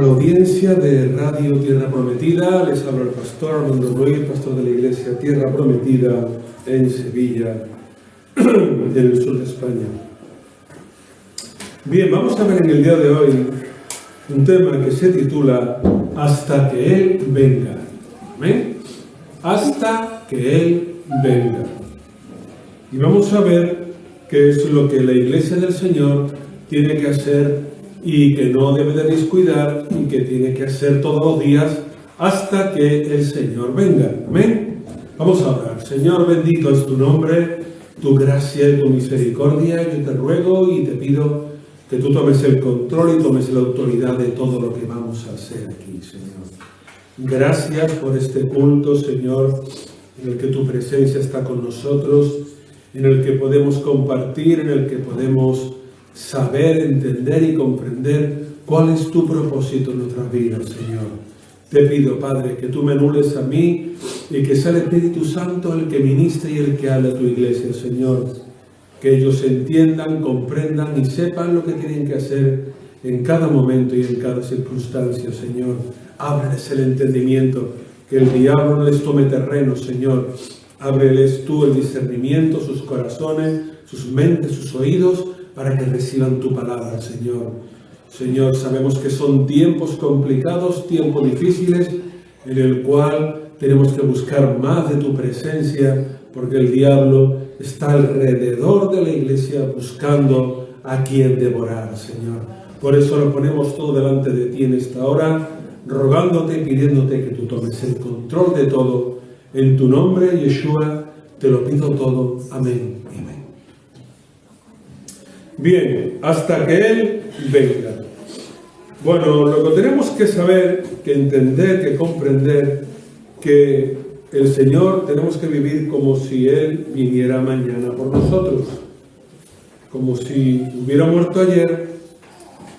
Audiencia de Radio Tierra Prometida, les habla el pastor Armando Ruiz, pastor de la Iglesia Tierra Prometida en Sevilla, en el sur de España. Bien, vamos a ver en el día de hoy un tema que se titula Hasta que Él venga. ¿Amén? Hasta que Él venga. Y vamos a ver qué es lo que la Iglesia del Señor tiene que hacer y que no debe de descuidar y que tiene que hacer todos los días hasta que el Señor venga. Amén. Vamos a orar. Señor, bendito es tu nombre, tu gracia y tu misericordia. Yo te ruego y te pido que tú tomes el control y tomes la autoridad de todo lo que vamos a hacer aquí, Señor. Gracias por este culto, Señor, en el que tu presencia está con nosotros, en el que podemos compartir, en el que podemos saber, entender y comprender cuál es tu propósito en nuestra vida, Señor. Te pido, Padre, que tú me anules a mí y que sea el Espíritu Santo el que ministre y el que hable a tu iglesia, Señor. Que ellos entiendan, comprendan y sepan lo que tienen que hacer en cada momento y en cada circunstancia, Señor. Ábreles el entendimiento, que el diablo no les tome terreno, Señor. Ábreles tú el discernimiento, sus corazones, sus mentes, sus oídos, para que reciban tu palabra, Señor. Señor, sabemos que son tiempos complicados, tiempos difíciles, en el cual tenemos que buscar más de tu presencia, porque el diablo está alrededor de la iglesia buscando a quien devorar, Señor. Por eso lo ponemos todo delante de ti en esta hora, rogándote y pidiéndote que tú tomes el control de todo. En tu nombre, Yeshua, te lo pido todo. Amén. Amén. Bien, hasta que Él venga. Bueno, lo que tenemos que saber, que entender, que comprender, que el Señor tenemos que vivir como si Él viniera mañana por nosotros. Como si hubiera muerto ayer,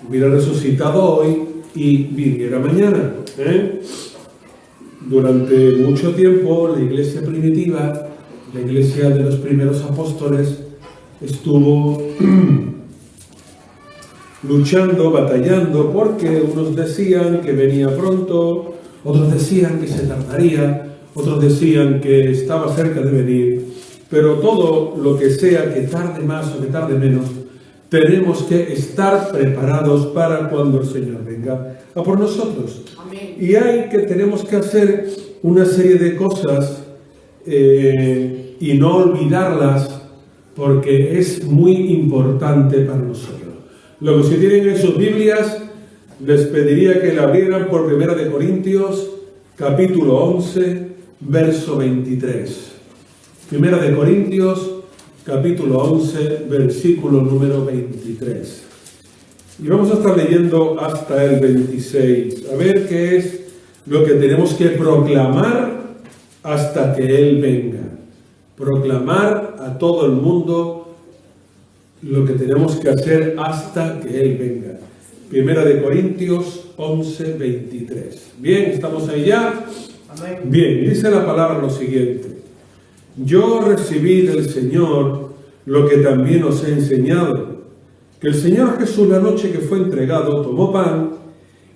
hubiera resucitado hoy y viniera mañana. Durante mucho tiempo la iglesia primitiva, la iglesia de los primeros apóstoles, estuvo luchando, batallando, porque unos decían que venía pronto, otros decían que se tardaría, otros decían que estaba cerca de venir, pero todo lo que sea que tarde más o que tarde menos, tenemos que estar preparados para cuando el Señor venga a por nosotros. Amén. Y tenemos que hacer una serie de cosas y no olvidarlas, porque es muy importante para nosotros. Luego, si tienen en sus Biblias, les pediría que la abrieran por 1 Corintios, capítulo 11, verso 23. 1 Corintios, capítulo 11, versículo número 23. Y vamos a estar leyendo hasta el 26. A ver qué es lo que tenemos que proclamar hasta que Él venga. Proclamar a todo el mundo lo que tenemos que hacer hasta que Él venga. 1 Corintios 11, 23. Bien, ¿estamos ahí ya? Amén. Bien, dice la palabra lo siguiente. Yo recibí del Señor lo que también os he enseñado, que el Señor Jesús, la noche que fue entregado, tomó pan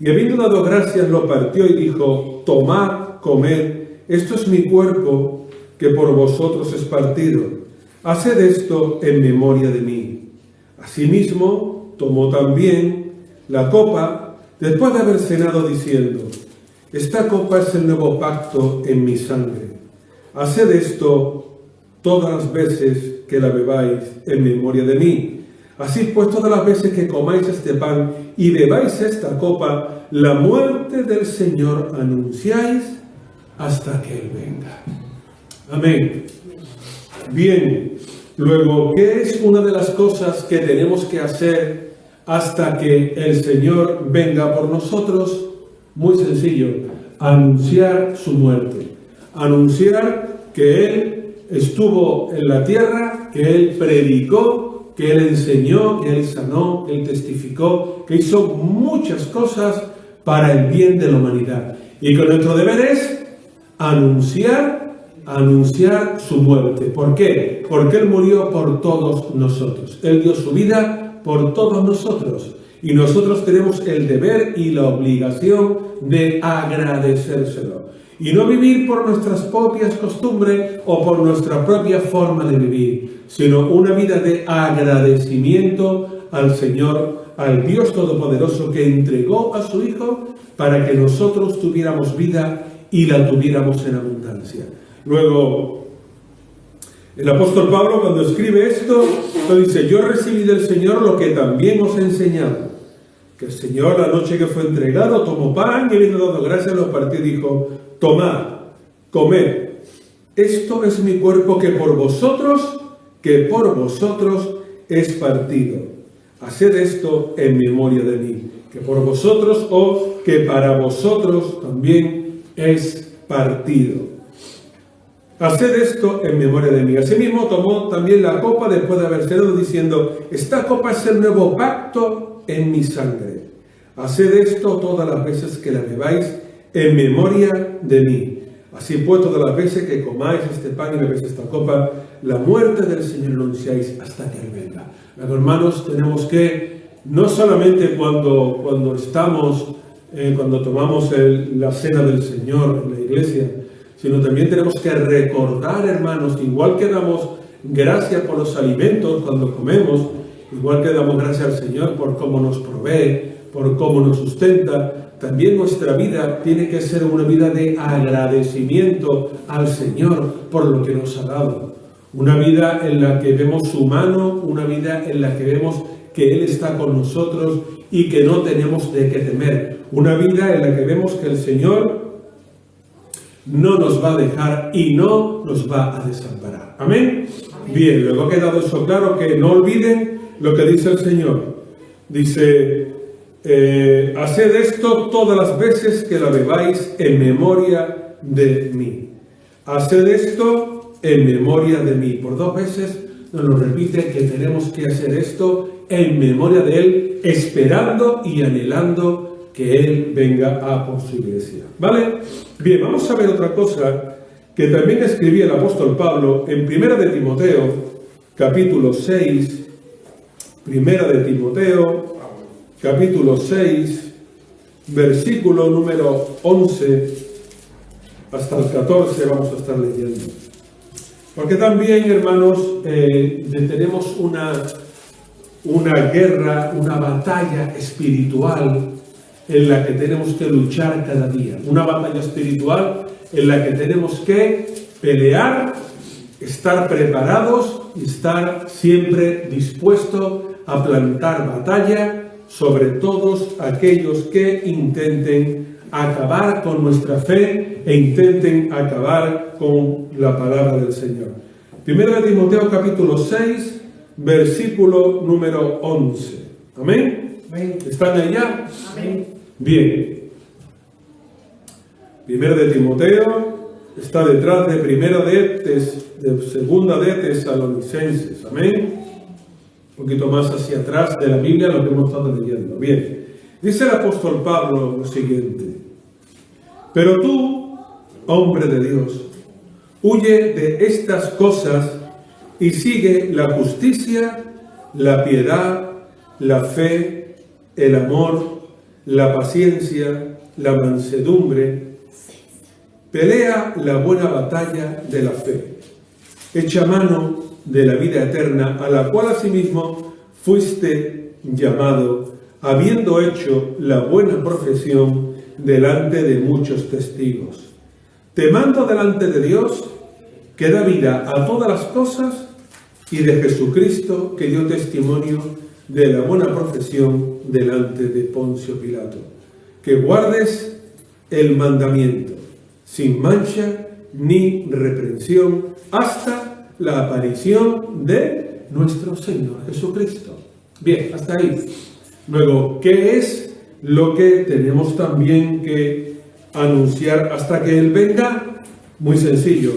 y habiendo dado gracias lo partió y dijo: tomad, comed, esto es mi cuerpo que por vosotros es partido. Haced esto en memoria de mí. Asimismo, tomó también la copa después de haber cenado diciendo: esta copa es el nuevo pacto en mi sangre. Haced esto todas las veces que la bebáis en memoria de mí. Así pues, todas las veces que comáis este pan y bebáis esta copa, la muerte del Señor anunciáis hasta que Él venga. Amén. Bien, luego, ¿qué es una de las cosas que tenemos que hacer hasta que el Señor venga por nosotros? Muy sencillo, anunciar su muerte. Anunciar que Él estuvo en la tierra, que Él predicó, que Él enseñó, que Él sanó, que Él testificó, que hizo muchas cosas para el bien de la humanidad. Y que nuestro deber es anunciar su muerte. ¿Por qué? Porque Él murió por todos nosotros. Él dio su vida por todos nosotros. Y nosotros tenemos el deber y la obligación de agradecérselo. Y no vivir por nuestras propias costumbres o por nuestra propia forma de vivir, sino una vida de agradecimiento al Señor, al Dios Todopoderoso que entregó a su Hijo para que nosotros tuviéramos vida y la tuviéramos en abundancia. Luego, el apóstol Pablo, cuando escribe esto, lo dice: yo recibí del Señor lo que también os he enseñado. Que el Señor, la noche que fue entregado, tomó pan y habiendo dado gracias, lo partió y dijo: tomad, comed, esto es mi cuerpo que por vosotros es partido. Haced esto en memoria de mí, que por vosotros o que para vosotros también es partido. Haced esto en memoria de mí. Asimismo tomó también la copa después de haber cenado, diciendo: esta copa es el nuevo pacto en mi sangre. Haced esto todas las veces que la bebáis en memoria de mí. Así pues, todas las veces que comáis este pan y bebéis esta copa, la muerte del Señor anunciáis hasta que Él venga. Hermanos, tenemos que, no solamente cuando tomamos la cena del Señor en la iglesia, sino también tenemos que recordar, hermanos, igual que damos gracias por los alimentos cuando comemos, igual que damos gracias al Señor por cómo nos provee, por cómo nos sustenta, también nuestra vida tiene que ser una vida de agradecimiento al Señor por lo que nos ha dado. Una vida en la que vemos su mano, una vida en la que vemos que Él está con nosotros y que no tenemos de qué temer. Una vida en la que vemos que el Señor no nos va a dejar y no nos va a desamparar. ¿Amén? Bien, luego ha quedado eso claro, que no olviden lo que dice el Señor. Dice: haced esto todas las veces que la bebáis en memoria de mí. Haced esto en memoria de mí. Por 2 veces nos repite que tenemos que hacer esto en memoria de Él, esperando y anhelando que Él venga a por su iglesia. ¿Vale? Bien, vamos a ver otra cosa que también escribía el apóstol Pablo en 1 de Timoteo, capítulo 6. 1 de Timoteo, capítulo 6, versículo número 11 hasta el 14 vamos a estar leyendo. Porque también, hermanos, tenemos una guerra, una batalla espiritual en la que tenemos que luchar cada día. Una batalla espiritual en la que tenemos que pelear, estar preparados y estar siempre dispuestos a plantar batalla sobre todos aquellos que intenten acabar con nuestra fe e intenten acabar con la palabra del Señor. 1 de Timoteo capítulo 6, versículo número 11. ¿Amén? Amén. ¿Están allá? Amén. Bien. 1 de Timoteo está detrás de segunda de Tesalonicenses. Amén. Un poquito más hacia atrás de la Biblia, lo que hemos estado leyendo. Bien. Dice el apóstol Pablo lo siguiente: pero tú, hombre de Dios, huye de estas cosas y sigue la justicia, la piedad, la fe, el amor, la paciencia, la mansedumbre. Pelea la buena batalla de la fe. Echa mano de la vida eterna, a la cual asimismo fuiste llamado, habiendo hecho la buena profesión delante de muchos testigos. Te mando delante de Dios, que da vida a todas las cosas, y de Jesucristo, que dio testimonio de la buena profesión delante de Poncio Pilato, que guardes el mandamiento sin mancha ni reprensión hasta la aparición de nuestro Señor Jesucristo. Bien, hasta ahí. Luego, ¿qué es lo que tenemos también que anunciar hasta que Él venga? Muy sencillo,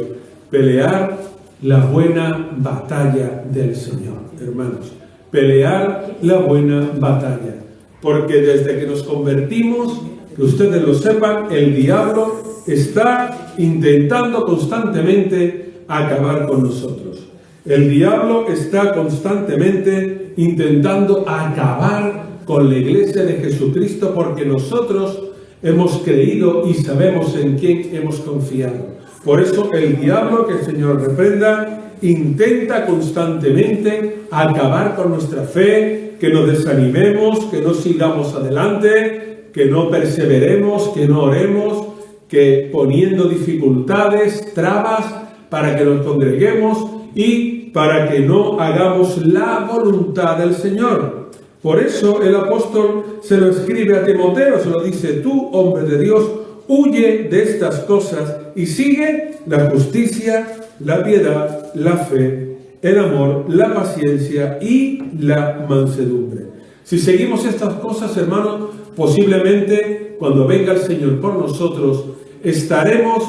pelear la buena batalla del Señor, hermanos. Pelear la buena batalla. Porque desde que nos convertimos, que ustedes lo sepan, el diablo está intentando constantemente acabar con nosotros. El diablo está constantemente intentando acabar con la iglesia de Jesucristo porque nosotros hemos creído y sabemos en quién hemos confiado. Por eso el diablo, que el Señor reprenda, intenta constantemente acabar con nuestra fe, que nos desanimemos, que no sigamos adelante, que no perseveremos, que no oremos, que poniendo dificultades, trabas, para que nos congreguemos y para que no hagamos la voluntad del Señor. Por eso el apóstol se lo escribe a Timoteo, se lo dice: tú, hombre de Dios, huye de estas cosas y sigue la justicia, la piedad, la fe, el amor, la paciencia y la mansedumbre. Si seguimos estas cosas, hermanos, posiblemente cuando venga el Señor por nosotros, estaremos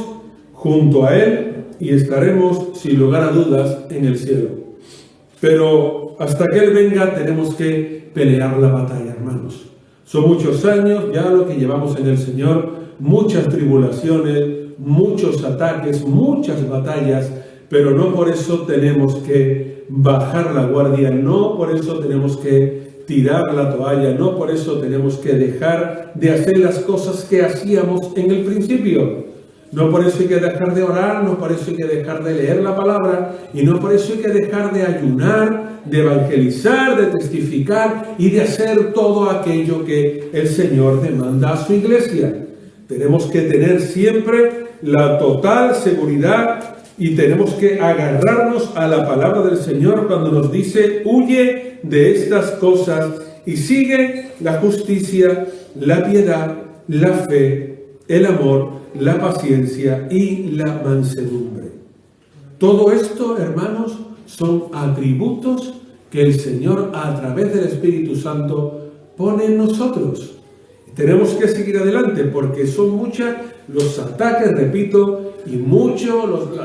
junto a Él y estaremos, sin lugar a dudas, en el cielo. Pero hasta que Él venga tenemos que pelear la batalla, hermanos. Son muchos años ya lo que llevamos en el Señor, muchas tribulaciones, muchos ataques, muchas batallas, pero no por eso tenemos que bajar la guardia, no por eso tenemos que tirar la toalla, no por eso tenemos que dejar de hacer las cosas que hacíamos en el principio. No por eso hay que dejar de orar, no por eso hay que dejar de leer la palabra, y no por eso hay que dejar de ayunar, de evangelizar, de testificar y de hacer todo aquello que el Señor demanda a su iglesia. Tenemos que tener siempre la total seguridad y tenemos que agarrarnos a la palabra del Señor cuando nos dice: huye de estas cosas y sigue la justicia, la piedad, la fe, el amor, la paciencia y la mansedumbre. Todo esto, hermanos, son atributos que el Señor a través del Espíritu Santo pone en nosotros. Tenemos que seguir adelante porque son muchos los ataques, repito, y muchas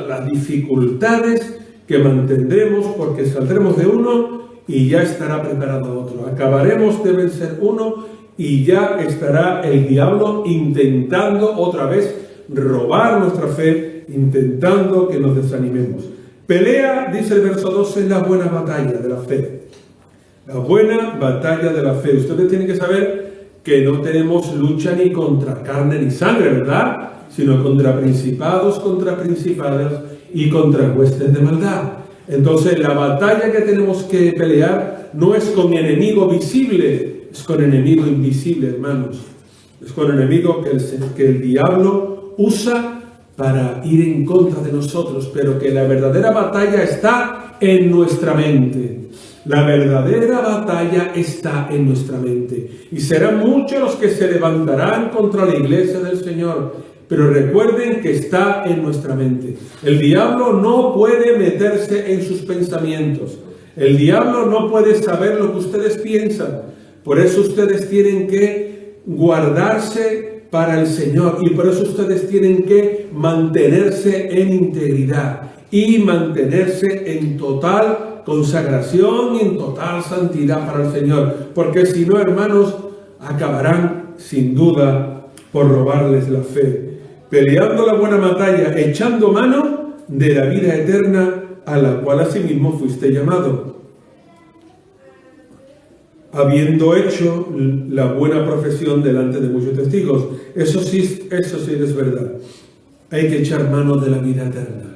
las dificultades que mantendremos, porque saldremos de uno y ya estará preparado otro. Acabaremos de vencer uno y ya estará el diablo intentando otra vez robar nuestra fe, intentando que nos desanimemos. Pelea, dice el verso 12, la buena batalla de la fe. La buena batalla de la fe. Ustedes tienen que saber que no tenemos lucha ni contra carne ni sangre, ¿verdad? Sino contra principados, contra principadas y contra huestes de maldad. Entonces la batalla que tenemos que pelear no es con enemigo visible, es con enemigo invisible, hermanos. Es con enemigo que el diablo usa para ir en contra de nosotros, pero que la verdadera batalla está en nuestra mente. La verdadera batalla está en nuestra mente. Y serán muchos los que se levantarán contra la iglesia del Señor. Pero recuerden que está en nuestra mente. El diablo no puede meterse en sus pensamientos. El diablo no puede saber lo que ustedes piensan. Por eso ustedes tienen que guardarse para el Señor. Y por eso ustedes tienen que mantenerse en integridad. Y mantenerse en total consagración y en total santidad para el Señor. Porque si no, hermanos, acabarán sin duda por robarles la fe. Peleando la buena batalla, echando mano de la vida eterna a la cual asimismo fuiste llamado, habiendo hecho la buena profesión delante de muchos testigos. Eso sí es verdad. Hay que echar mano de la vida eterna.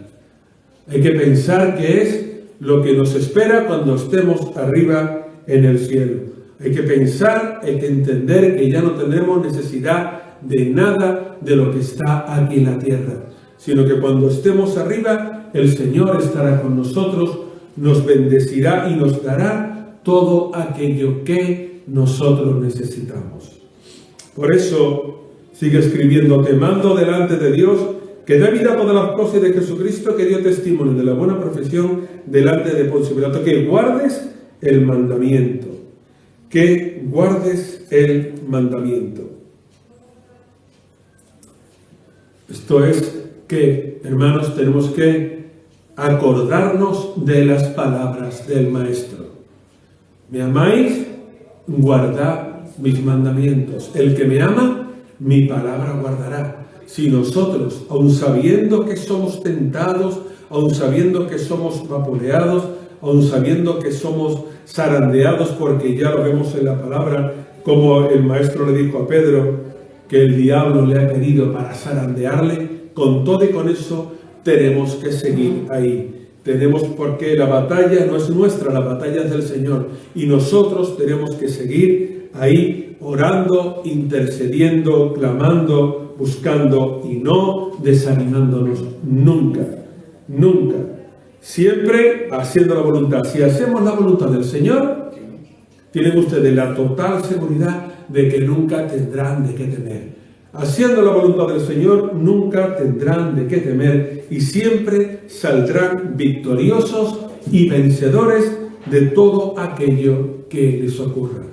Hay que pensar que es lo que nos espera cuando estemos arriba en el cielo. Hay que pensar, hay que entender que ya no tendremos necesidad de nada de lo que está aquí en la tierra, sino que cuando estemos arriba, el Señor estará con nosotros, nos bendecirá y nos dará todo aquello que nosotros necesitamos. Por eso sigue escribiendo: te mando delante de Dios, que da vida a todas las cosas, de Jesucristo, que dio testimonio de la buena profesión delante de Poncio Pilato, que guardes el mandamiento. Que guardes el mandamiento. Esto es que, hermanos, tenemos que acordarnos de las palabras del Maestro. ¿Me amáis? Guardad mis mandamientos. El que me ama, mi palabra guardará. Si nosotros, aun sabiendo que somos tentados, aun sabiendo que somos vapuleados, aun sabiendo que somos zarandeados, porque ya lo vemos en la palabra, como el Maestro le dijo a Pedro, que el diablo le ha pedido para zarandearle, con todo y con eso tenemos que seguir ahí. Porque la batalla no es nuestra, la batalla es del Señor. Y nosotros tenemos que seguir ahí orando, intercediendo, clamando, buscando y no desanimándonos nunca, nunca. Siempre haciendo la voluntad. Si hacemos la voluntad del Señor, tienen ustedes la total seguridad de que nunca tendrán de qué temer. Haciendo la voluntad del Señor, nunca tendrán de qué temer y siempre saldrán victoriosos y vencedores de todo aquello que les ocurra.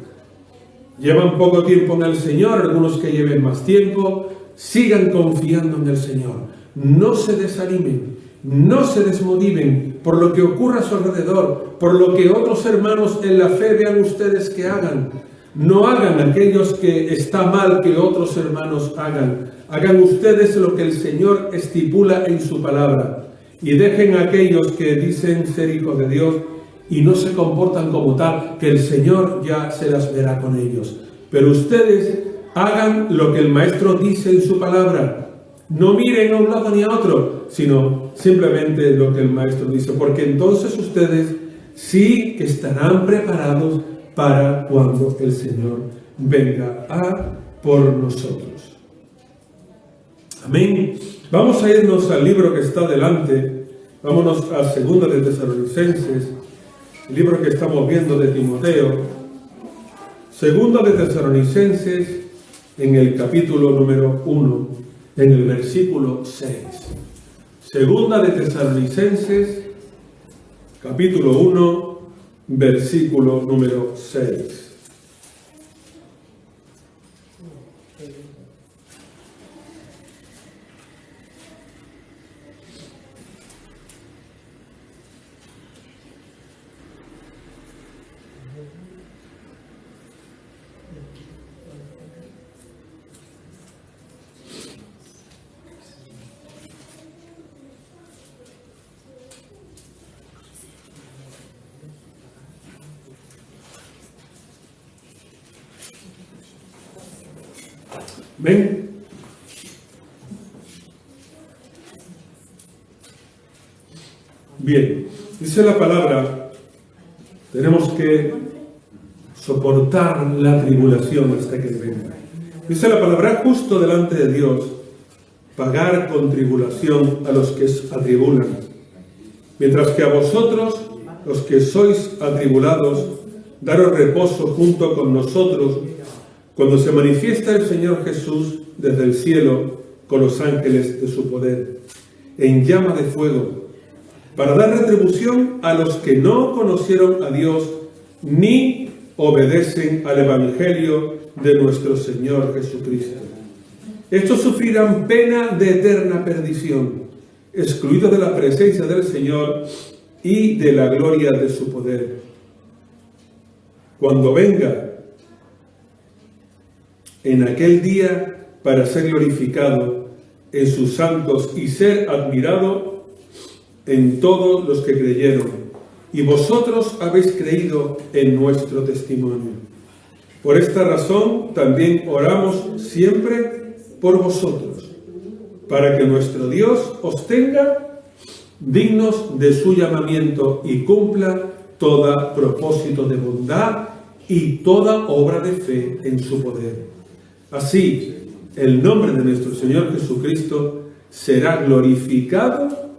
Llevan poco tiempo en el Señor, algunos que lleven más tiempo, sigan confiando en el Señor. No se desanimen, no se desmotiven por lo que ocurra a su alrededor, por lo que otros hermanos en la fe vean ustedes que hagan. No hagan aquellos que está mal que otros hermanos hagan. Hagan ustedes lo que el Señor estipula en su palabra. Y dejen a aquellos que dicen ser hijos de Dios y no se comportan como tal, que el Señor ya se las verá con ellos. Pero ustedes hagan lo que el Maestro dice en su palabra. No miren a un lado ni a otro, sino simplemente lo que el Maestro dice. Porque entonces ustedes sí que estarán preparados para cuando el Señor venga a por nosotros. Amén. Vamos a irnos al libro que está delante. Vámonos a 2 de Tesalonicenses, el libro que estamos viendo de Timoteo. 2 de Tesalonicenses, en el capítulo número 1, en el versículo 6. 2 de Tesalonicenses, capítulo 1, versículo número 6. ¿Ven? Bien, dice la palabra, tenemos que soportar la tribulación hasta que venga. Dice la palabra, justo delante de Dios, pagar con tribulación a los que atribulan, mientras que a vosotros, los que sois atribulados, daros reposo junto con nosotros, cuando se manifiesta el Señor Jesús desde el cielo con los ángeles de su poder, en llama de fuego, para dar retribución a los que no conocieron a Dios ni obedecen al Evangelio de nuestro Señor Jesucristo. Estos sufrirán pena de eterna perdición, excluidos de la presencia del Señor y de la gloria de su poder. Cuando venga en aquel día para ser glorificado en sus santos y ser admirado en todos los que creyeron. Y vosotros habéis creído en nuestro testimonio. Por esta razón también oramos siempre por vosotros, para que nuestro Dios os tenga dignos de su llamamiento y cumpla todo propósito de bondad y toda obra de fe en su poder. Así, el nombre de nuestro Señor Jesucristo será glorificado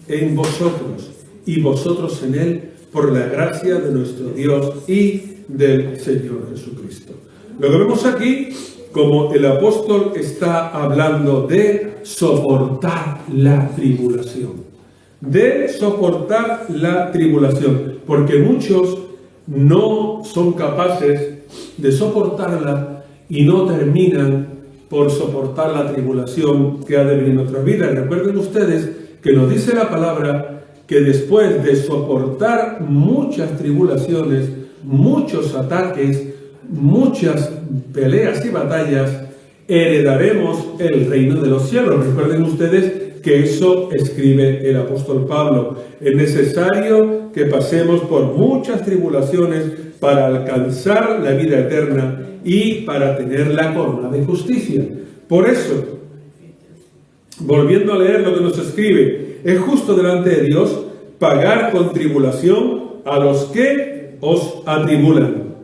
en vosotros y vosotros en Él por la gracia de nuestro Dios y del Señor Jesucristo. Lo que vemos aquí, como el apóstol está hablando de soportar la tribulación. De soportar la tribulación. Porque muchos no son capaces de soportarla y no terminan por soportar la tribulación que ha de venir en nuestras vidas. Recuerden ustedes que nos dice la palabra que después de soportar muchas tribulaciones, muchos ataques, muchas peleas y batallas, heredaremos el reino de los cielos. Recuerden ustedes que eso escribe el apóstol Pablo. Es necesario que pasemos por muchas tribulaciones para alcanzar la vida eterna y para tener la corona de justicia. Por eso, volviendo a leer lo que nos escribe, es justo delante de Dios pagar con tribulación a los que os atribulan.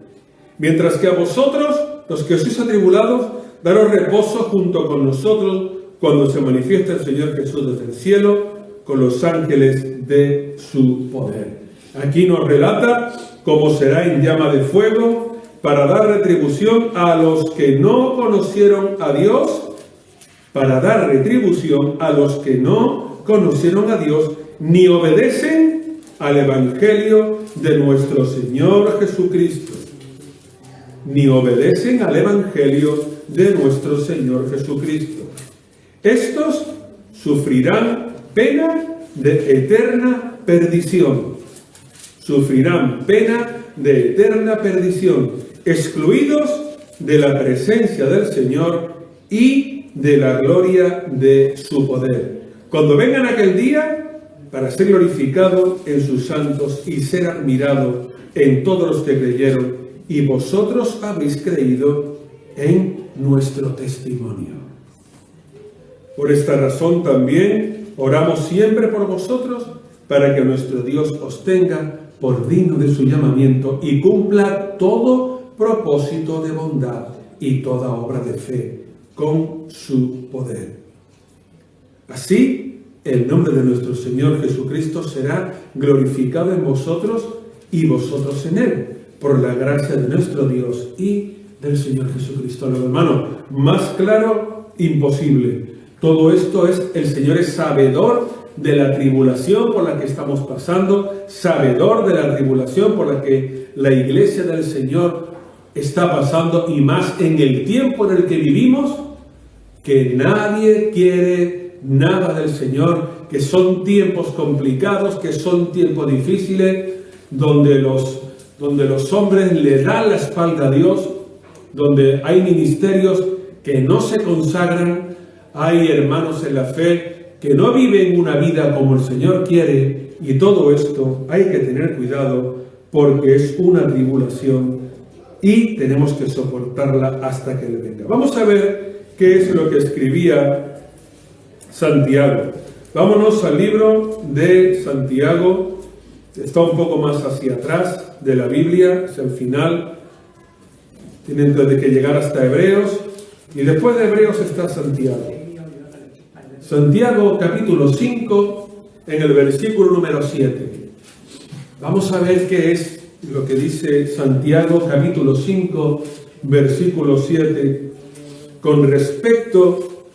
Mientras que a vosotros, los que os sois atribulados, daros reposo junto con nosotros cuando se manifiesta el Señor Jesús desde el cielo con los ángeles de su poder. Aquí nos relata cómo será en llama de fuego para dar retribución a los que no conocieron a Dios, para dar retribución a los que no conocieron a Dios ni obedecen al Evangelio de nuestro Señor Jesucristo. Ni obedecen al Evangelio de nuestro Señor Jesucristo. Estos sufrirán pena de eterna perdición. Sufrirán pena de eterna perdición, excluidos de la presencia del Señor y de la gloria de su poder. Cuando vengan aquel día, para ser glorificado en sus santos y ser admirado en todos los que creyeron, y vosotros habéis creído en nuestro testimonio. Por esta razón también oramos siempre por vosotros, para que nuestro Dios os tenga por digno de su llamamiento y cumpla todo propósito de bondad y toda obra de fe con su poder. Así, el nombre de nuestro Señor Jesucristo será glorificado en vosotros y vosotros en Él, por la gracia de nuestro Dios y del Señor Jesucristo. Hermano, más claro, imposible. Todo esto es, el Señor es sabedor de la tribulación por la que estamos pasando, sabedor de la tribulación por la que la iglesia del Señor está pasando, y más en el tiempo en el que vivimos, que nadie quiere nada del Señor, que son tiempos complicados, que son tiempos difíciles, donde los hombres le dan la espalda a Dios, donde hay ministerios que no se consagran, hay hermanos en la fe que no viven una vida como el Señor quiere, y todo esto hay que tener cuidado porque es una tribulación y tenemos que soportarla hasta que Él venga. Vamos a ver qué es lo que escribía Santiago. Vámonos al libro de Santiago. Está un poco más hacia atrás de la Biblia, hacia el final. Tienen que llegar hasta Hebreos, y después de Hebreos está Santiago. Santiago capítulo 5, en el versículo número 7. Vamos a ver qué es lo que dice Santiago capítulo 5, versículo 7, con respecto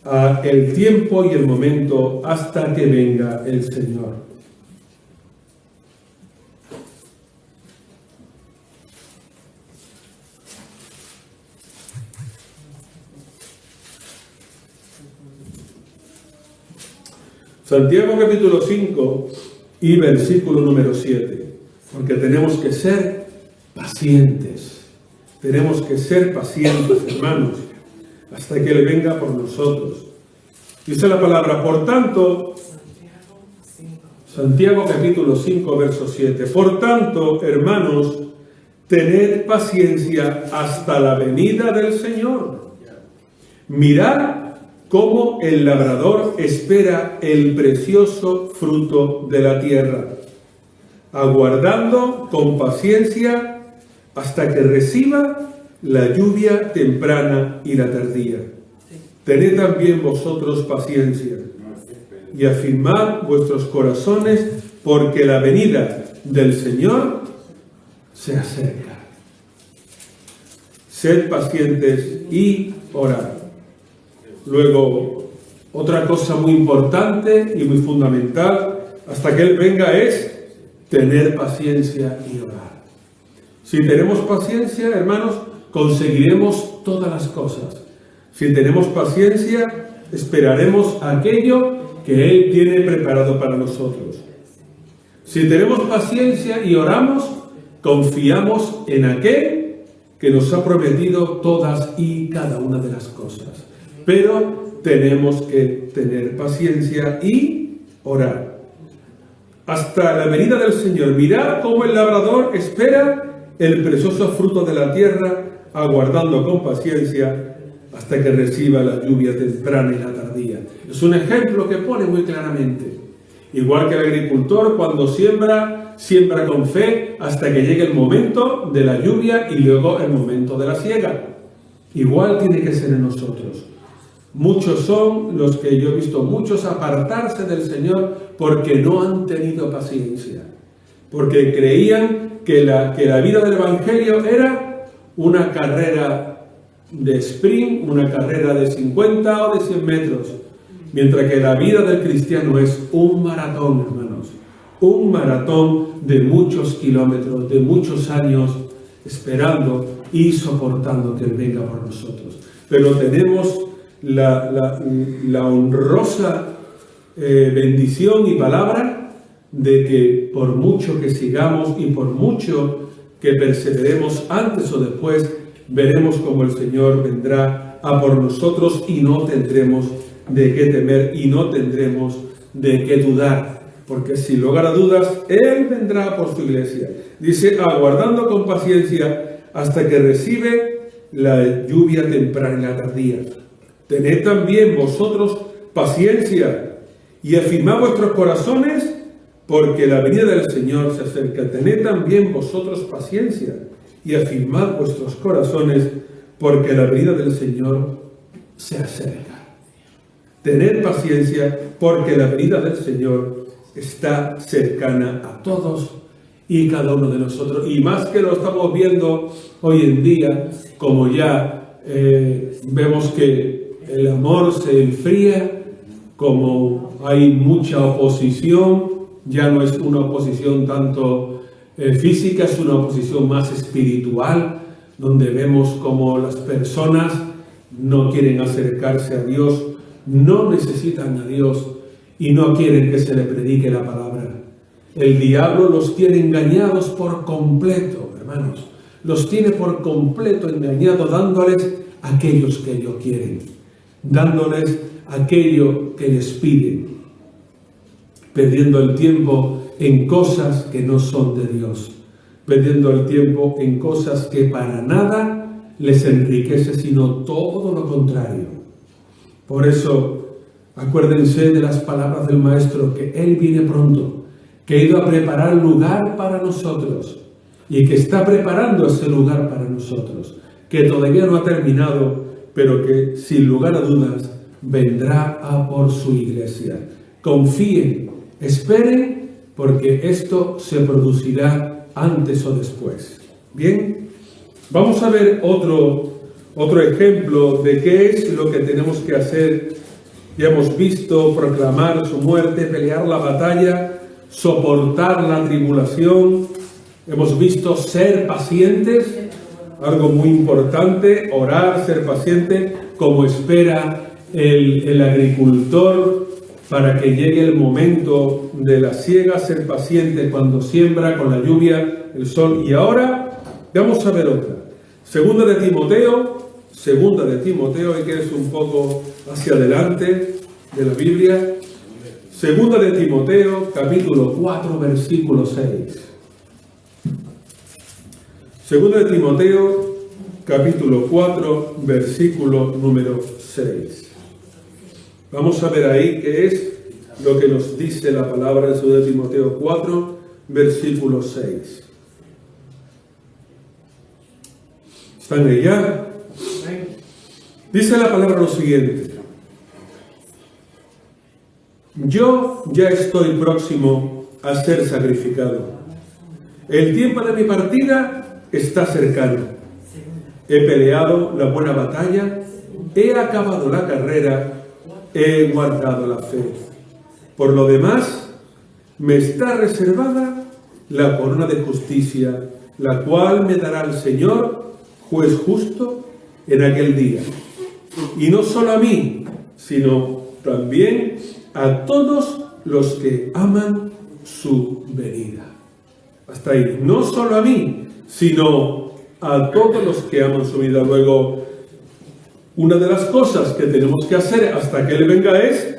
a el tiempo y el momento hasta que venga el Señor. Santiago capítulo 5 y versículo número 7, porque tenemos que ser pacientes, hermanos, hasta que Él venga por nosotros. Dice la palabra, por tanto, Santiago capítulo 5, verso 7, por tanto, hermanos, tened paciencia hasta la venida del Señor. Mirad cómo el labrador espera el precioso fruto de la tierra, aguardando con paciencia hasta que reciba la lluvia temprana y la tardía. Tened también vosotros paciencia y afirmad vuestros corazones, porque la venida del Señor se acerca. Sed pacientes y orad. Luego, otra cosa muy importante y muy fundamental hasta que Él venga es tener paciencia y orar. Si tenemos paciencia, hermanos, conseguiremos todas las cosas. Si tenemos paciencia, esperaremos aquello que Él tiene preparado para nosotros. Si tenemos paciencia y oramos, confiamos en aquel que nos ha prometido todas y cada una de las cosas. Pero tenemos que tener paciencia y orar. Hasta la venida del Señor. Mirad cómo el labrador espera el precioso fruto de la tierra, aguardando con paciencia hasta que reciba la lluvia temprana y la tardía. Es un ejemplo que pone muy claramente. Igual que el agricultor cuando siembra con fe hasta que llegue el momento de la lluvia y luego el momento de la siega. Igual tiene que ser en nosotros. Muchos son los que yo he visto, muchos apartarse del Señor porque no han tenido paciencia. Porque creían que la vida del Evangelio era una carrera de sprint, una carrera de 50 o de 100 metros. Mientras que la vida del cristiano es un maratón, hermanos. Un maratón de muchos kilómetros, de muchos años, esperando y soportando que Él venga por nosotros. Pero tenemos la honrosa bendición y palabra de que por mucho que sigamos y por mucho que perseveremos, antes o después veremos como el Señor vendrá a por nosotros y no tendremos de qué temer y no tendremos de qué dudar, porque sin lugar a dudas Él vendrá por su iglesia. Dice, aguardando con paciencia hasta que recibe la lluvia temprana y la tardía. Tened también vosotros paciencia y afirmad vuestros corazones, porque la venida del Señor se acerca. Tened también vosotros paciencia y afirmad vuestros corazones, porque la venida del Señor se acerca. Tened paciencia, porque la venida del Señor está cercana a todos y cada uno de nosotros. Y más que lo estamos viendo hoy en día, como ya vemos que el amor se enfría, como hay mucha oposición, ya no es una oposición tanto física, es una oposición más espiritual, donde vemos como las personas no quieren acercarse a Dios, no necesitan a Dios y no quieren que se le predique la palabra. El diablo los tiene engañados por completo, hermanos. Los tiene por completo engañados, dándoles aquellos que ellos quieren, dándoles aquello que les piden, perdiendo el tiempo en cosas que no son de Dios, perdiendo el tiempo en cosas que para nada les enriquece, sino todo lo contrario. Por eso, acuérdense de las palabras del Maestro, que Él viene pronto, que ha ido a preparar lugar para nosotros y que está preparando ese lugar para nosotros, que todavía no ha terminado, pero que sin lugar a dudas vendrá a por su iglesia. Confíen, esperen, porque esto se producirá antes o después. Bien, vamos a ver otro ejemplo de qué es lo que tenemos que hacer. Ya hemos visto proclamar su muerte, pelear la batalla, soportar la tribulación. Hemos visto ser pacientes, algo muy importante, orar, ser paciente, como espera el agricultor para que llegue el momento de la siega, ser paciente cuando siembra con la lluvia, el sol. Y ahora vamos a ver otra. Segunda de Timoteo, y que es un poco hacia adelante de la Biblia. Segunda de Timoteo, capítulo 4, versículo 6. Segunda de Timoteo, capítulo 4, versículo número 6. Vamos a ver ahí qué es lo que nos dice la palabra de 2 de Timoteo 4, versículo 6. ¿Están allá? Dice la palabra lo siguiente: yo ya estoy próximo a ser sacrificado. El tiempo de mi partida está cercano. He peleado la buena batalla, he acabado la carrera, he guardado la fe. Por lo demás, me está reservada la corona de justicia, la cual me dará el Señor, juez justo, en aquel día. y no solo a mí, sino también a todos los que aman su venida. Hasta ahí. No solo a mí, sino a todos los que aman su venida. Luego, una de las cosas que tenemos que hacer hasta que Él venga es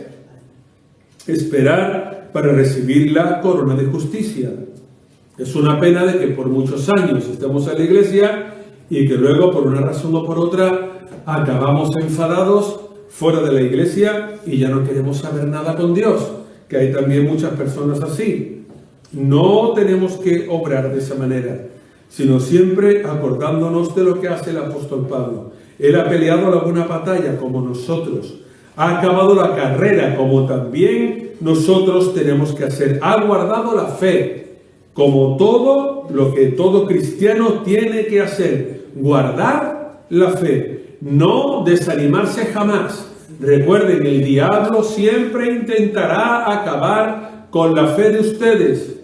esperar para recibir la corona de justicia. Es una pena de que por muchos años estemos en la iglesia y que luego, por una razón o por otra, acabamos enfadados fuera de la iglesia y ya no queremos saber nada con Dios, que hay también muchas personas así. No tenemos que obrar de esa manera, sino siempre acordándonos de lo que hace el apóstol Pablo. Él ha peleado la buena batalla como nosotros, ha acabado la carrera como también nosotros tenemos que hacer, ha guardado la fe, como todo lo que todo cristiano tiene que hacer, guardar la fe, no desanimarse jamás. Recuerden, el diablo siempre intentará acabar con la fe de ustedes.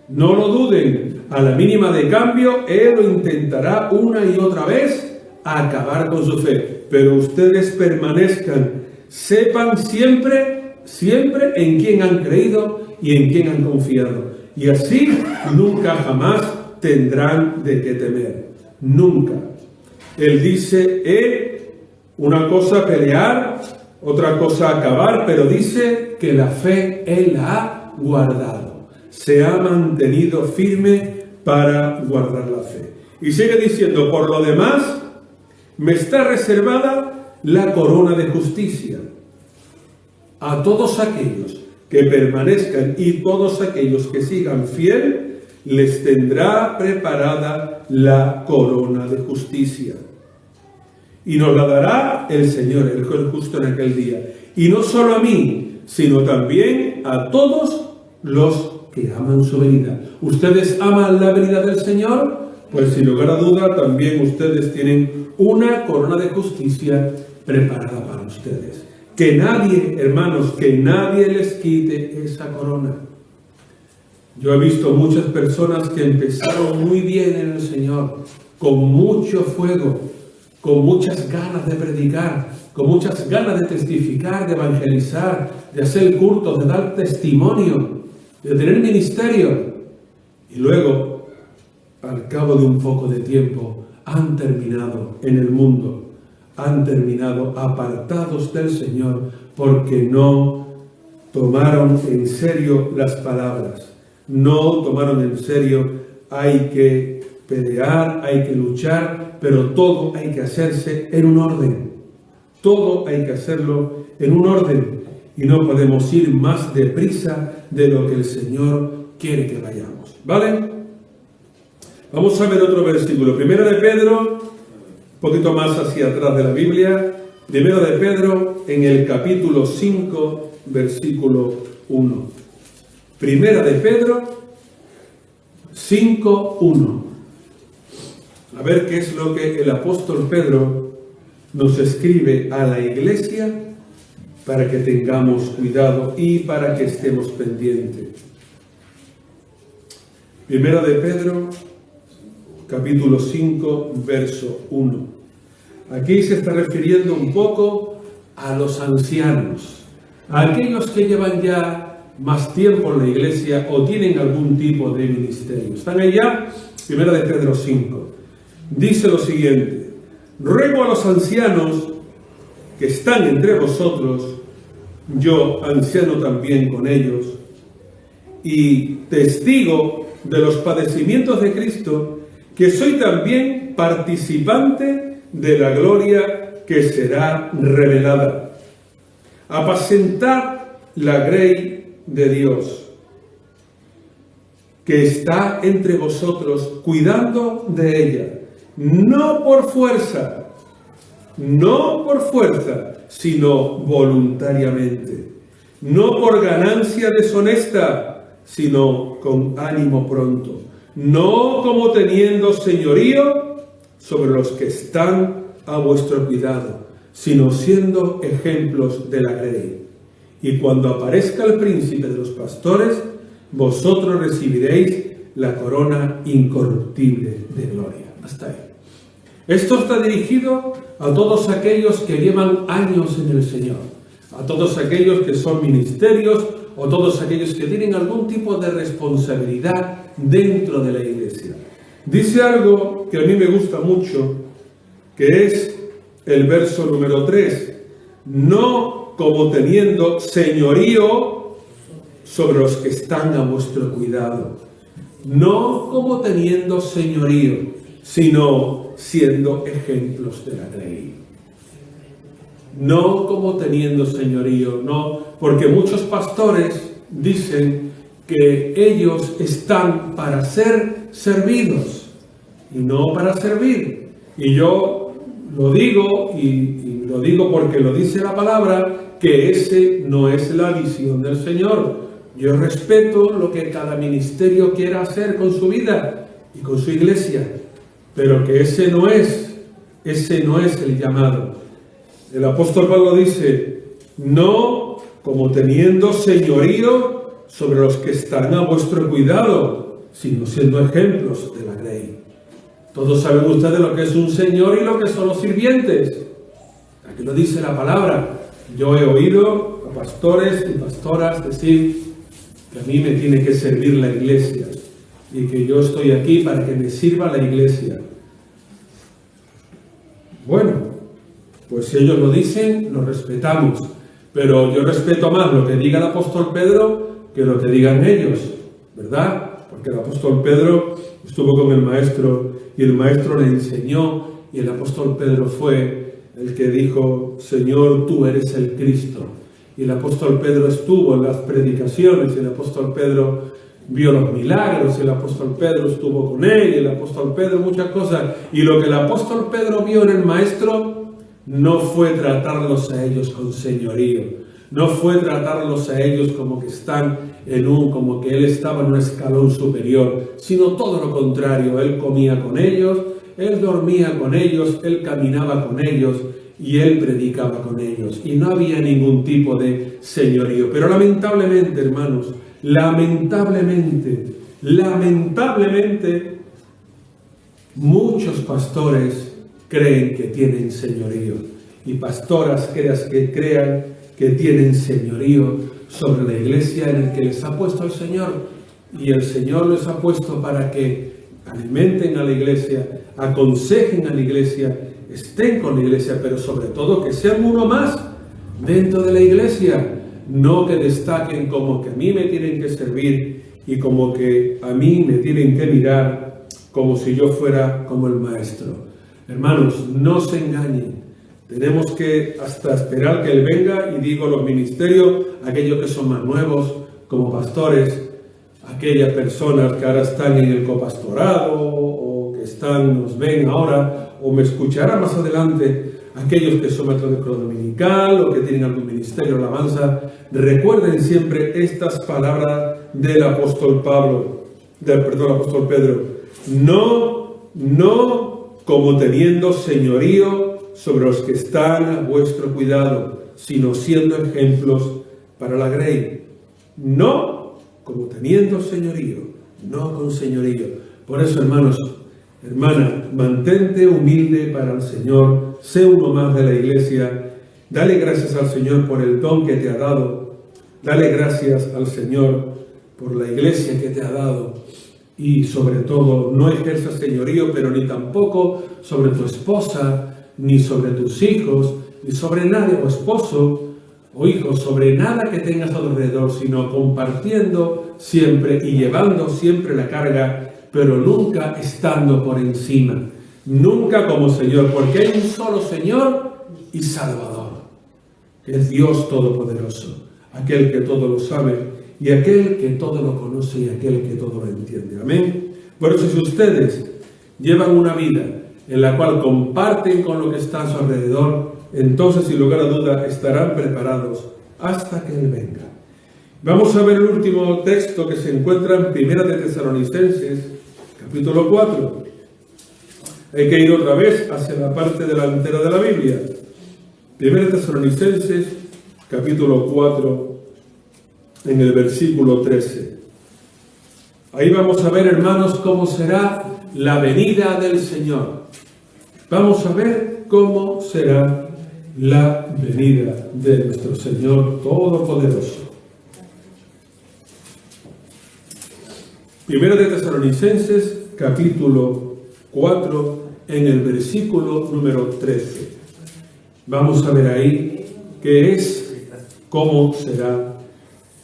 No lo duden, a la mínima de cambio, él lo intentará una y otra vez acabar con su fe. Pero ustedes permanezcan, sepan siempre en quién han creído y en quién han confiado. Y así nunca jamás tendrán de qué temer. Nunca. Él dice, una cosa pelear, otra cosa acabar, pero dice que la fe Él la ha guardado. Se ha mantenido firme para guardar la fe. Y sigue diciendo, por lo demás, me está reservada la corona de justicia. A todos aquellos que permanezcan y todos aquellos que sigan fiel, les tendrá preparada la corona de justicia. Y nos la dará el Señor, el juez justo en aquel día. Y no solo a mí, sino también a todos los que aman su venida. ¿Ustedes aman la venida del Señor? Pues sin lugar a duda también ustedes tienen una corona de justicia preparada para ustedes. Que nadie, hermanos, que nadie les quite esa corona. Yo he visto muchas personas que empezaron muy bien en el Señor, con mucho fuego, con muchas ganas de predicar, con muchas ganas de testificar, de evangelizar, de hacer cultos, de dar testimonio, de tener ministerio. Y luego, al cabo de un poco de tiempo, han terminado en el mundo. Han terminado apartados del Señor porque no tomaron en serio las palabras. No tomaron en serio, hay que pelear, hay que luchar, pero todo hay que hacerse en un orden. Todo hay que hacerlo en un orden. Y no podemos ir más deprisa de lo que el Señor quiere que vayamos. ¿Vale? Vamos a ver otro versículo. Primera de Pedro, un poquito más hacia atrás de la Biblia, Primero de Pedro, en el capítulo 5, versículo 1. Primera de Pedro, 5, 1. A ver qué es lo que el apóstol Pedro nos escribe a la iglesia para que tengamos cuidado y para que estemos pendientes. Primera de Pedro, capítulo 5, verso 1. Aquí se está refiriendo un poco a los ancianos, a aquellos que llevan ya más tiempo en la iglesia o tienen algún tipo de ministerio. ¿Están allá? Primera de Pedro 5. Dice lo siguiente: ruego a los ancianos que están entre vosotros, yo anciano también con ellos, y testigo de los padecimientos de Cristo, que soy también participante de la gloria que será revelada. Apacentad la grey de Dios, que está entre vosotros, cuidando de ella, no por fuerza, sino voluntariamente, no por ganancia deshonesta, sino con ánimo pronto, no como teniendo señorío sobre los que están a vuestro cuidado, sino siendo ejemplos de la grey. Y cuando aparezca el príncipe de los pastores, vosotros recibiréis la corona incorruptible de gloria. Hasta ahí. Esto está dirigido a todos aquellos que llevan años en el Señor, a todos aquellos que son ministerios o todos aquellos que tienen algún tipo de responsabilidad dentro de la iglesia. Dice algo que a mí me gusta mucho, que es el verso número 3. No como teniendo señorío sobre los que están a vuestro cuidado. No como teniendo señorío, sino siendo ejemplos de la ley. No como teniendo señorío, no, porque muchos pastores dicen que ellos están para ser servidos y no para servir. Y yo lo digo, y lo digo porque lo dice la palabra, que ese no es la visión del Señor. Yo respeto lo que cada ministerio quiera hacer con su vida y con su iglesia, pero que ese no es el llamado. El apóstol Pablo dice, no como teniendo señorío sobre los que están a vuestro cuidado, sino siendo ejemplos de la ley. Todos saben ustedes lo que es un señor y lo que son los sirvientes. Aquí lo dice la palabra. Yo he oído a pastores y pastoras decir que a mí me tiene que servir la iglesia y que yo estoy aquí para que me sirva la iglesia. Bueno, pues si ellos lo dicen, lo respetamos, pero yo respeto más lo que diga el apóstol Pedro que lo que digan ellos, ¿verdad? Porque el apóstol Pedro estuvo con el maestro y el maestro le enseñó, y el apóstol Pedro fue el que dijo, Señor, tú eres el Cristo. Y el apóstol Pedro estuvo en las predicaciones, y el apóstol Pedro vio los milagros, y el apóstol Pedro estuvo con él, y el apóstol Pedro muchas cosas. Y lo que el apóstol Pedro vio en el maestro no fue tratarlos a ellos con señorío, no fue tratarlos a ellos como que están como que él estaba en un escalón superior, sino todo lo contrario. Él comía con ellos, él dormía con ellos, él caminaba con ellos y él predicaba con ellos. Y no había ningún tipo de señorío. Pero lamentablemente, hermanos, lamentablemente, muchos pastores creen que tienen señorío. Y pastoras crean que tienen señorío sobre la iglesia en el que les ha puesto el Señor. Y el Señor les ha puesto para que alimenten a la iglesia, aconsejen a la iglesia, estén con la iglesia, pero sobre todo que sean uno más dentro de la iglesia. No que destaquen como que a mí me tienen que servir y como que a mí me tienen que mirar como si yo fuera como el maestro. Hermanos, no se engañen. Tenemos que hasta esperar que Él venga, y digo los ministerios, aquellos que son más nuevos, como pastores, aquellas personas que ahora están en el copastorado o que nos ven ahora o me escucharán más adelante, aquellos que son maestros de escuela dominical o que tienen algún ministerio de alabanza, recuerden siempre estas palabras del apóstol apóstol Pedro. No como teniendo señorío sobre los que están a vuestro cuidado, sino siendo ejemplos para la grey. No como teniendo señorío, no con señorío. Por eso, hermanos, hermana, mantente humilde para el Señor, sé uno más de la iglesia, dale gracias al Señor por el don que te ha dado, dale gracias al Señor por la iglesia que te ha dado, y sobre todo, no ejerzas señorío, pero ni tampoco sobre tu esposa, ni sobre tus hijos, ni sobre nadie, o esposo, o hijos, sobre nada que tengas a tu alrededor, sino compartiendo siempre y llevando siempre la carga, pero nunca estando por encima, nunca como Señor, porque hay un solo Señor y Salvador, que es Dios Todopoderoso, aquel que todo lo sabe, y aquel que todo lo conoce, y aquel que todo lo entiende. Amén. Por eso, si ustedes llevan una vida en la cual comparten con lo que está a su alrededor, entonces, sin lugar a duda, estarán preparados hasta que Él venga. Vamos a ver el último texto que se encuentra en Primera de Tesalonicenses, capítulo 4. Hay que ir otra vez hacia la parte delantera de la Biblia. Primera de Tesalonicenses, capítulo 4, en el versículo 13. Ahí vamos a ver, hermanos, cómo será la venida del Señor. Vamos a ver cómo será la venida de nuestro Señor Todopoderoso. Primero de Tesalonicenses, capítulo 4, en el versículo número 13. Vamos a ver ahí qué es, cómo será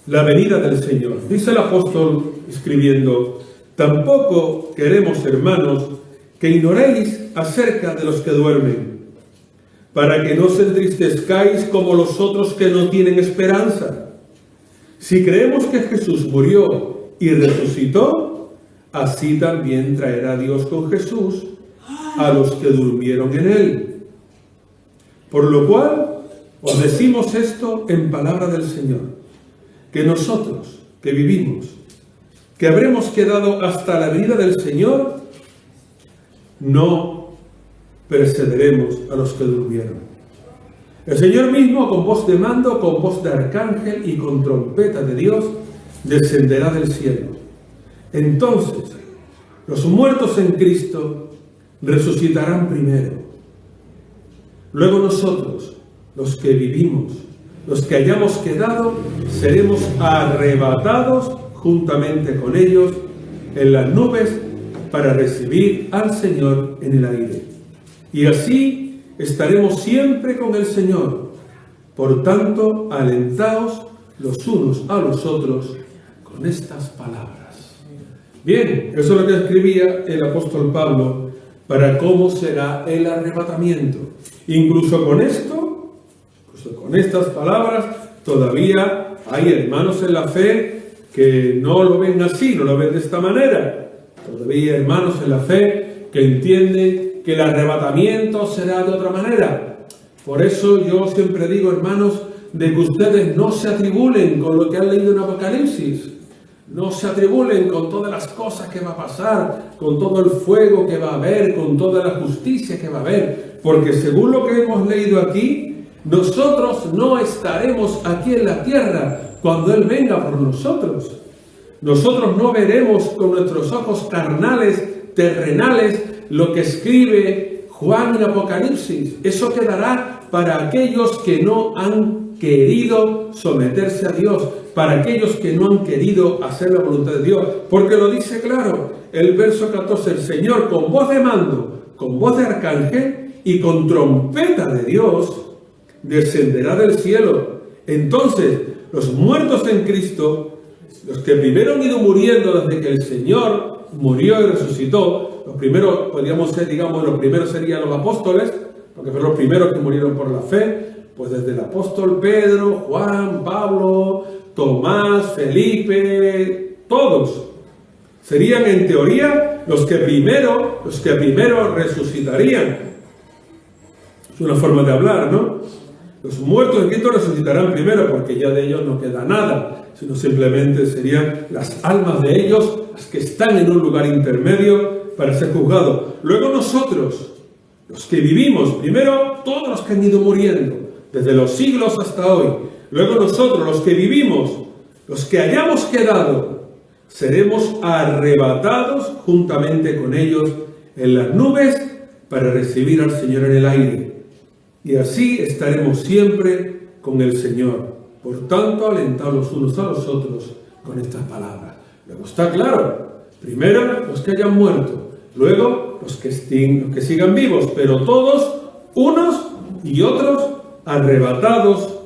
la venida del Señor. Dice el apóstol escribiendo: tampoco queremos, hermanos, que ignoréis acerca de los que duermen, para que no os entristezcáis como los otros que no tienen esperanza. Si creemos que Jesús murió y resucitó, así también traerá Dios con Jesús a los que durmieron en él. Por lo cual os decimos esto en palabra del Señor, que nosotros que vivimos, que habremos quedado hasta la venida del Señor, no precederemos a los que durmieron. El Señor mismo, con voz de mando, con voz de arcángel y con trompeta de Dios, descenderá del cielo. Entonces, los muertos en Cristo resucitarán primero. Luego nosotros, los que vivimos, los que hayamos quedado, seremos arrebatados juntamente con ellos en las nubes para recibir al Señor en el aire. Y así estaremos siempre con el Señor. Por tanto, alentaos los unos a los otros con estas palabras. Bien, eso es lo que escribía el apóstol Pablo para cómo será el arrebatamiento. Incluso con esto, con estas palabras, todavía hay hermanos en la fe que no lo ven así, no lo ven de esta manera. Todavía hay hermanos en la fe que entienden que el arrebatamiento será de otra manera. Por eso yo siempre digo, hermanos, de que ustedes no se atribulen con lo que han leído en Apocalipsis. No se atribulen con todas las cosas que va a pasar, con todo el fuego que va a haber, con toda la justicia que va a haber. Porque según lo que hemos leído aquí, nosotros no estaremos aquí en la tierra cuando Él venga por nosotros. Nosotros no veremos con nuestros ojos carnales, terrenales, lo que escribe Juan en Apocalipsis. Eso quedará para aquellos que no han querido someterse a Dios, para aquellos que no han querido hacer la voluntad de Dios, porque lo dice claro el verso 14, el Señor con voz de mando, con voz de arcángel y con trompeta de Dios descenderá del cielo. Entonces los muertos en Cristo, los que primero han ido muriendo desde que el Señor murió y resucitó, los primeros, podríamos ser, digamos, los primeros serían los apóstoles, porque fueron los primeros que murieron por la fe, pues desde el apóstol Pedro, Juan, Pablo, Tomás, Felipe, todos serían en teoría los que primero resucitarían. Es una forma de hablar, ¿no? Los muertos en Cristo resucitarán primero, porque ya de ellos no queda nada, sino simplemente serían las almas de ellos las que están en un lugar intermedio para ser juzgados. Luego nosotros, los que vivimos, primero todos los que han ido muriendo, desde los siglos hasta hoy. Luego nosotros, los que vivimos, los que hayamos quedado, seremos arrebatados juntamente con ellos en las nubes para recibir al Señor en el aire. Y así estaremos siempre con el Señor. Por tanto, alentaos los unos a los otros con estas palabras. Luego está claro, primero los que hayan muerto, luego los que sigan vivos, pero todos, unos y otros, arrebatados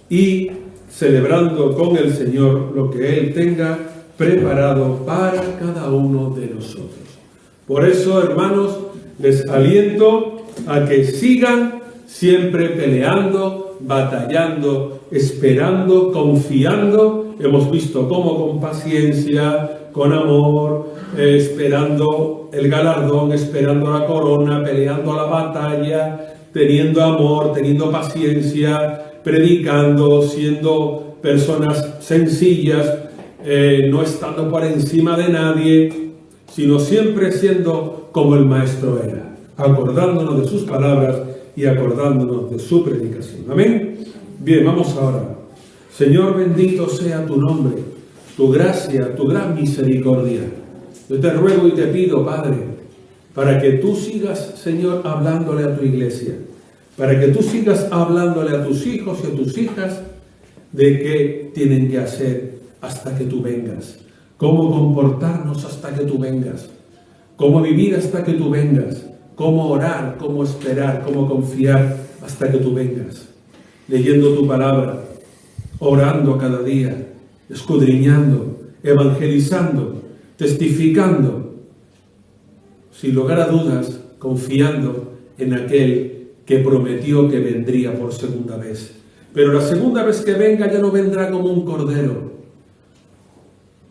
y celebrando con el Señor lo que Él tenga preparado para cada uno de nosotros. Por eso, hermanos, les aliento a que sigan siempre peleando, batallando, esperando, confiando. Hemos visto cómo con paciencia, con amor, esperando el galardón, esperando la corona, peleando la batalla, teniendo amor, teniendo paciencia, predicando, siendo personas sencillas, no estando por encima de nadie, sino siempre siendo como el Maestro era, acordándonos de sus palabras y acordándonos de su predicación. Amén. Bien, vamos ahora. Señor, bendito sea tu nombre, tu gracia, tu gran misericordia. Yo te ruego y te pido, Padre, para que tú sigas, Señor, hablándole a tu iglesia, para que tú sigas hablándole a tus hijos y a tus hijas de qué tienen que hacer hasta que tú vengas, cómo comportarnos hasta que tú vengas, cómo vivir hasta que tú vengas, cómo orar, cómo esperar, cómo confiar hasta que tú vengas, leyendo tu palabra, orando cada día, escudriñando, evangelizando, testificando, sin lugar a dudas, confiando en aquel que prometió que vendría por segunda vez. Pero la segunda vez que venga ya no vendrá como un cordero,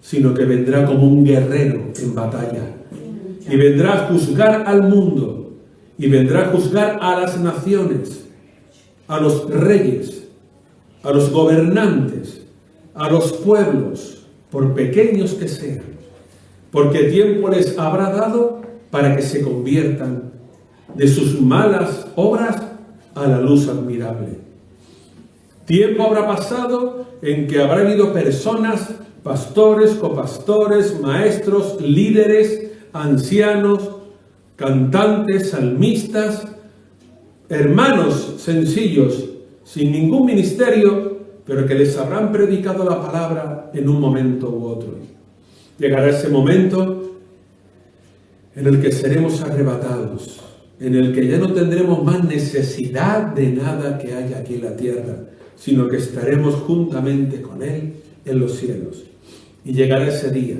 sino que vendrá como un guerrero en batalla. Y vendrá a juzgar al mundo, y vendrá a juzgar a las naciones, a los reyes, a los gobernantes, a los pueblos, por pequeños que sean, porque tiempo les habrá dado para que se conviertan de sus malas obras a la luz admirable. Tiempo habrá pasado en que habrá habido personas, pastores, copastores, maestros, líderes, ancianos, cantantes, salmistas, hermanos sencillos, sin ningún ministerio, pero que les habrán predicado la palabra en un momento u otro. Llegará ese momento en el que seremos arrebatados, en el que ya no tendremos más necesidad de nada que haya aquí en la tierra, sino que estaremos juntamente con Él en los cielos. Y llegará ese día,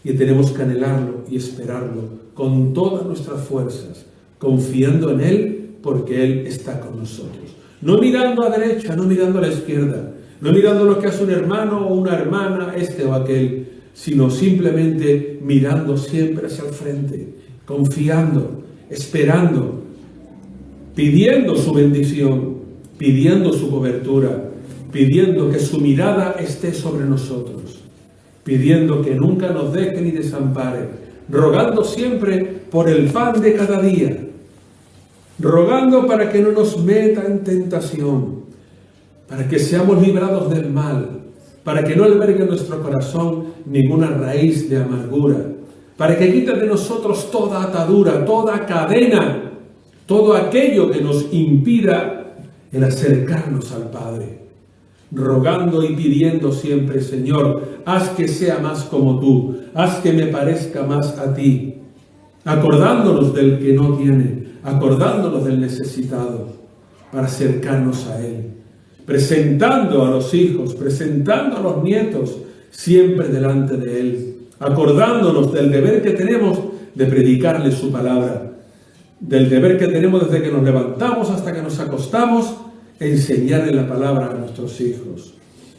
y tenemos que anhelarlo y esperarlo con todas nuestras fuerzas, confiando en Él, porque Él está con nosotros. No mirando a derecha, no mirando a la izquierda, no mirando lo que hace un hermano o una hermana, este o aquel, sino simplemente mirando siempre hacia el frente, confiando, esperando, pidiendo su bendición, pidiendo su cobertura, pidiendo que su mirada esté sobre nosotros, pidiendo que nunca nos deje ni desampare, rogando siempre por el pan de cada día, rogando para que no nos meta en tentación, para que seamos librados del mal, para que no albergue en nuestro corazón ninguna raíz de amargura, para que quite de nosotros toda atadura, toda cadena, todo aquello que nos impida el acercarnos al Padre, rogando y pidiendo siempre: Señor, haz que sea más como tú, haz que me parezca más a ti, acordándonos del que no tiene, acordándonos del necesitado, para acercarnos a Él, presentando a los hijos, presentando a los nietos, siempre delante de Él, acordándonos del deber que tenemos de predicarle su palabra, del deber que tenemos desde que nos levantamos hasta que nos acostamos, enseñarle la palabra a nuestros hijos,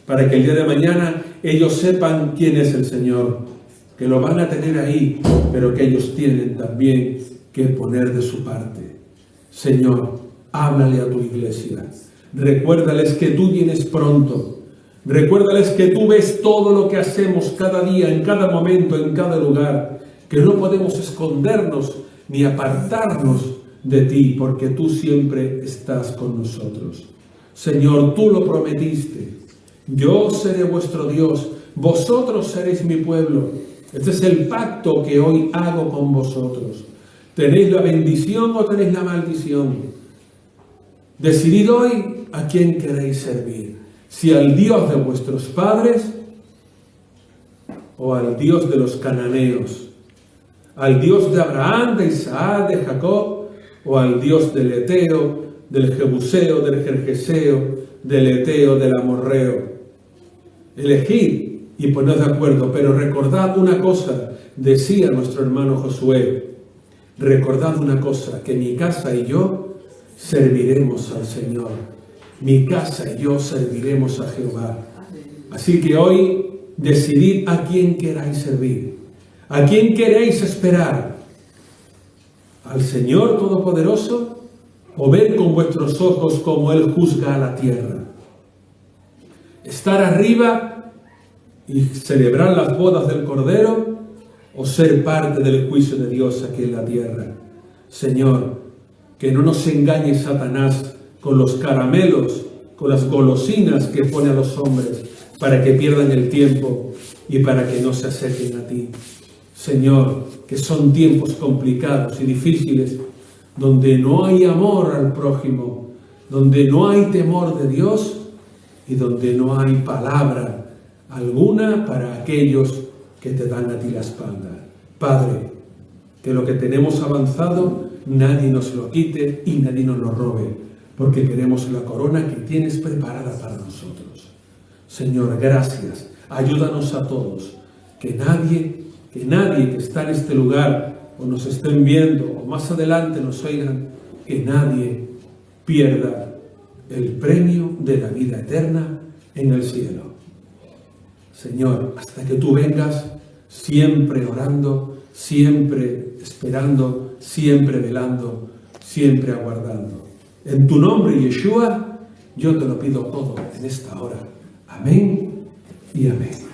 para que el día de mañana ellos sepan quién es el Señor, que lo van a tener ahí, pero que ellos tienen también que poner de su parte. Señor, háblale a tu iglesia, recuérdales que tú vienes pronto, recuérdales que tú ves todo lo que hacemos cada día, en cada momento, en cada lugar, que no podemos escondernos ni apartarnos de ti, porque tú siempre estás con nosotros. Señor, tú lo prometiste: yo seré vuestro Dios, vosotros seréis mi pueblo. Este es el pacto que hoy hago con vosotros. ¿Tenéis la bendición o tenéis la maldición? Decidid hoy a quién queréis servir, si al Dios de vuestros padres o al Dios de los cananeos, al Dios de Abraham, de Isaac, de Jacob, o al Dios del Eteo, del Jebuseo, del Gergeseo, del Eteo, del Amorreo. Elegid y poned de acuerdo, pero recordad una cosa, decía nuestro hermano Josué, recordad una cosa, que mi casa y yo serviremos al Señor, mi casa y yo serviremos a Jehová. Así que hoy decidid a quién queráis servir, a quién queréis esperar, al Señor Todopoderoso, o ver con vuestros ojos cómo Él juzga a la tierra. Estar arriba y celebrar las bodas del Cordero, o ser parte del juicio de Dios aquí en la tierra. Señor, que no nos engañe Satanás con los caramelos, con las golosinas que pone a los hombres para que pierdan el tiempo y para que no se acerquen a ti. Señor, que son tiempos complicados y difíciles, donde no hay amor al prójimo, donde no hay temor de Dios y donde no hay palabra alguna para aquellos que te dan a ti la espalda. Padre, que lo que tenemos avanzado nadie nos lo quite y nadie nos lo robe, porque queremos la corona que tienes preparada para nosotros. Señor, gracias. Ayúdanos a todos, que nadie que está en este lugar o nos estén viendo o más adelante nos oigan, que nadie pierda el premio de la vida eterna en el cielo. Señor, hasta que tú vengas, siempre orando, siempre esperando, siempre velando, siempre aguardando. En tu nombre, Yeshua, yo te lo pido todo en esta hora. Amén y amén.